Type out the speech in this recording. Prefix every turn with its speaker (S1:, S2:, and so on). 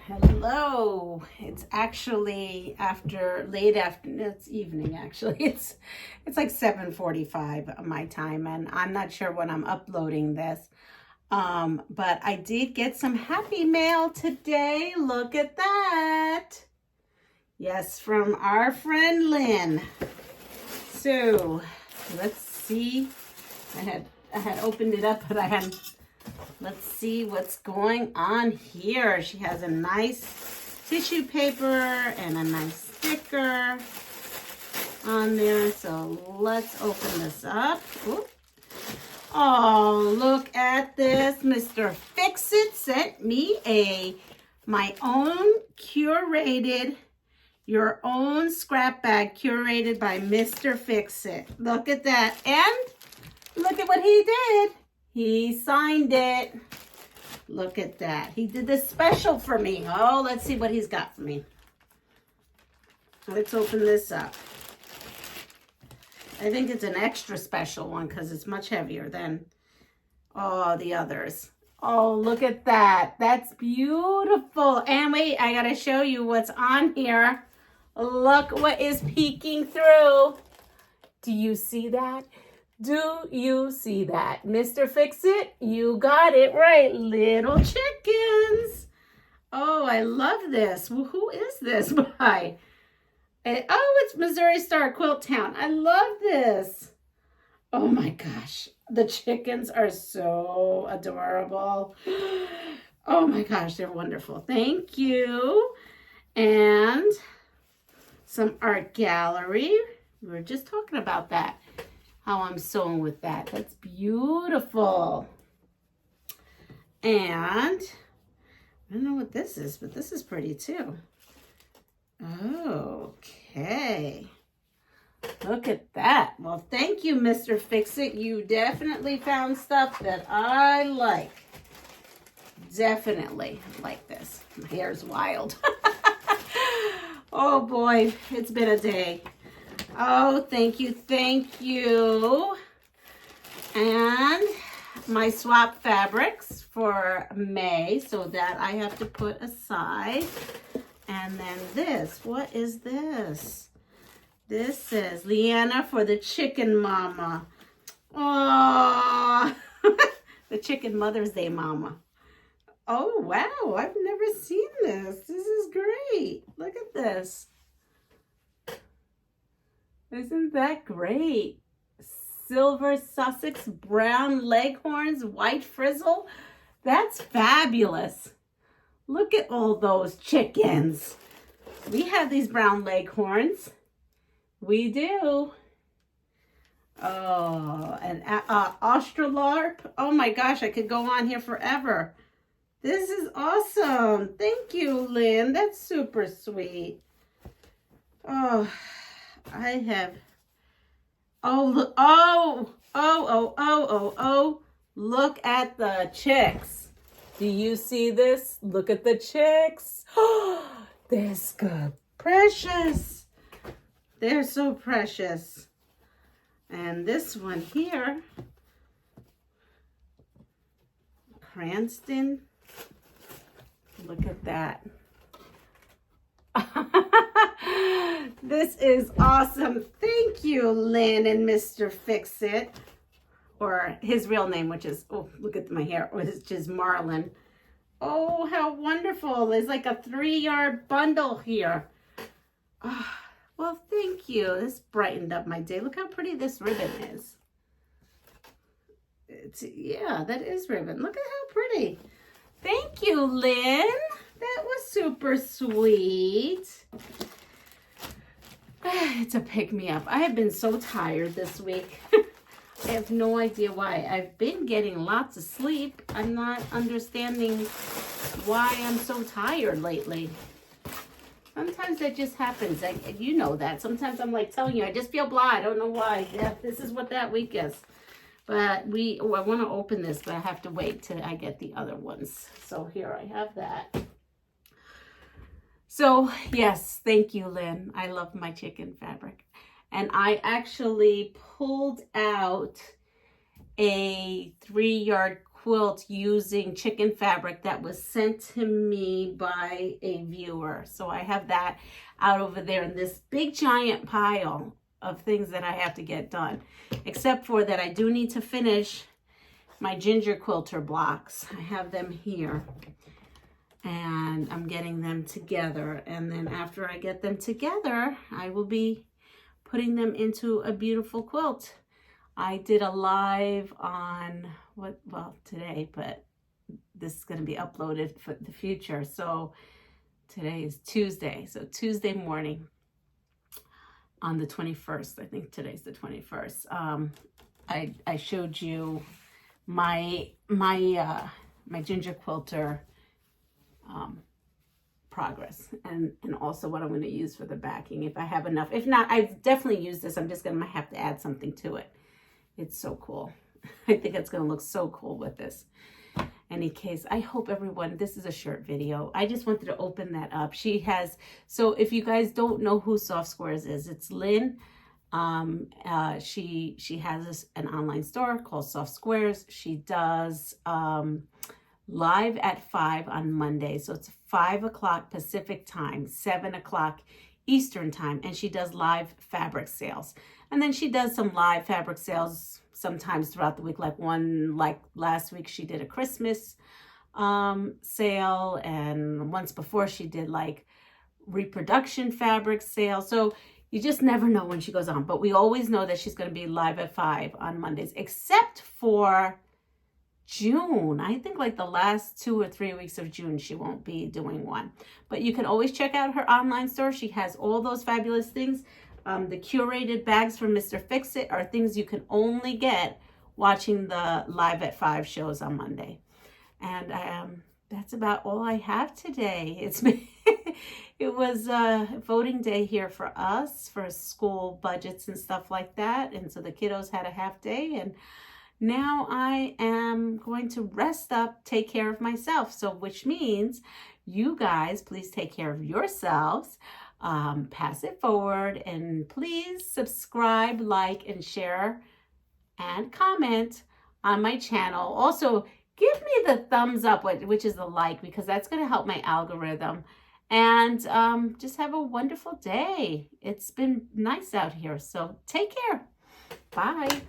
S1: Hello. It's actually late afternoon. It's evening actually. It's like 7:45 my time, and I'm not sure when I'm uploading this. But I did get some happy mail today. Look at that. Yes, from our friend Lynn. So let's see. I had opened it up, but I hadn't. Let's see what's going on here. She has a nice tissue paper and a nice sticker on there. So let's open this up. Ooh. Oh, look at this. Mr. Fix-It sent me my own curated, your own scrap bag curated by Mr. Fix-It. Look at that. And look at what he did. He signed it. Look at that. He did this special for me. Oh, let's see what he's got for me. Let's open this up. I think it's an extra special one because it's much heavier than all the others. Oh, look at that. That's beautiful. And wait, I got to show you what's on here. Look what is peeking through. Do you see that? Do you see that? Mr. Fix-It, you got it right. Little chickens. Oh, I love this. Well, who is this by? Oh, it's Missouri Star Quilt Town. I love this. Oh my gosh. The chickens are so adorable. Oh my gosh, they're wonderful. Thank you. And some art gallery. We were just talking about that. How I'm sewing with that. That's beautiful. And I don't know what this is, but this is pretty too. Okay. Look at that. Well, thank you, Mr. Fix-It. You definitely found stuff that I like. Definitely like this. My hair's wild. Oh boy, it's been a day. Oh, thank you, thank you. And my swap fabrics for May, so that I have to put aside. And then this, what is this? This says, Leanna for the chicken mama. Oh, the chicken Mother's Day mama. Oh, wow, I've never seen this. This is great. Look at this. Isn't that great? Silver Sussex brown leghorns, white frizzle. That's fabulous. Look at all those chickens. We have these brown leghorns. We do. Oh, and Australarp. Oh my gosh, I could go on here forever. This is awesome. Thank you, Lynn. That's super sweet. Oh, I have, oh, look, oh, look at the chicks. Do you see this? Look at the chicks. Oh, they're so precious. They're so precious. And this one here, Cranston. Look at that. This is awesome. Thank you, Lynn and Mr. Fix-It. Or his real name, which is, oh, look at my hair, which is Marlin. Oh, how wonderful. There's like a 3-yard bundle here. Oh, well, thank you. This brightened up my day. Look how pretty this ribbon is. Yeah, that is ribbon. Look at how pretty. Thank you, Lynn. That was super sweet. It's a pick-me-up. I have been so tired this week. I have no idea why. I've been getting lots of sleep. I'm not understanding why I'm so tired lately. Sometimes that just happens. You know that. Sometimes I'm like telling you, I just feel blah. I don't know why. Yeah, this is what that week is. But I want to open this, but I have to wait till I get the other ones. So here I have that. So yes, thank you, Lynn. I love my chicken fabric. And I actually pulled out a 3-yard quilt using chicken fabric that was sent to me by a viewer. So I have that out over there in this big giant pile of things that I have to get done. Except for that I do need to finish my ginger quilter blocks. I have them here. And I'm getting them together. And then after I get them together, I will be putting them into a beautiful quilt. I did a live on today, but this is going to be uploaded for the future. So today is Tuesday. So Tuesday morning on the 21st, I think today's the 21st. I showed you my ginger quilter progress and also what I'm going to use for the backing if I have enough. If not, I've definitely used this. I'm just going to have to add something to it. It's so cool. I think it's going to look so cool with this. Any case, I hope everyone, this is a shirt video. I just wanted to open that up. She has, so if you guys don't know who Soft Squares is, it's Lynn. She has an online store called Soft Squares. She does live at 5 on Monday. So it's 5 o'clock Pacific time, 7 o'clock Eastern time. And she does live fabric sales. And then she does some live fabric sales sometimes throughout the week. Like last week, she did a Christmas sale. And once before she did like reproduction fabric sale. So you just never know when she goes on. But we always know that she's going to be live at 5 on Mondays, except for June. I think like the last 2 or 3 weeks of June, she won't be doing one. But you can always check out her online store. She has all those fabulous things. The curated bags from Mr. Fix-It are things you can only get watching the Live at 5 shows on Monday. And that's about all I have today. It was voting day here for us for school budgets and stuff like that. And so the kiddos had a half day, and now I am going to rest up, take care of myself. So which means you guys, please take care of yourselves. Pass it forward, and please subscribe, like, and share and comment on my channel. Also, give me the thumbs up, which is the like, because that's going to help my algorithm. And just have a wonderful day. It's been nice out here, so take care. Bye.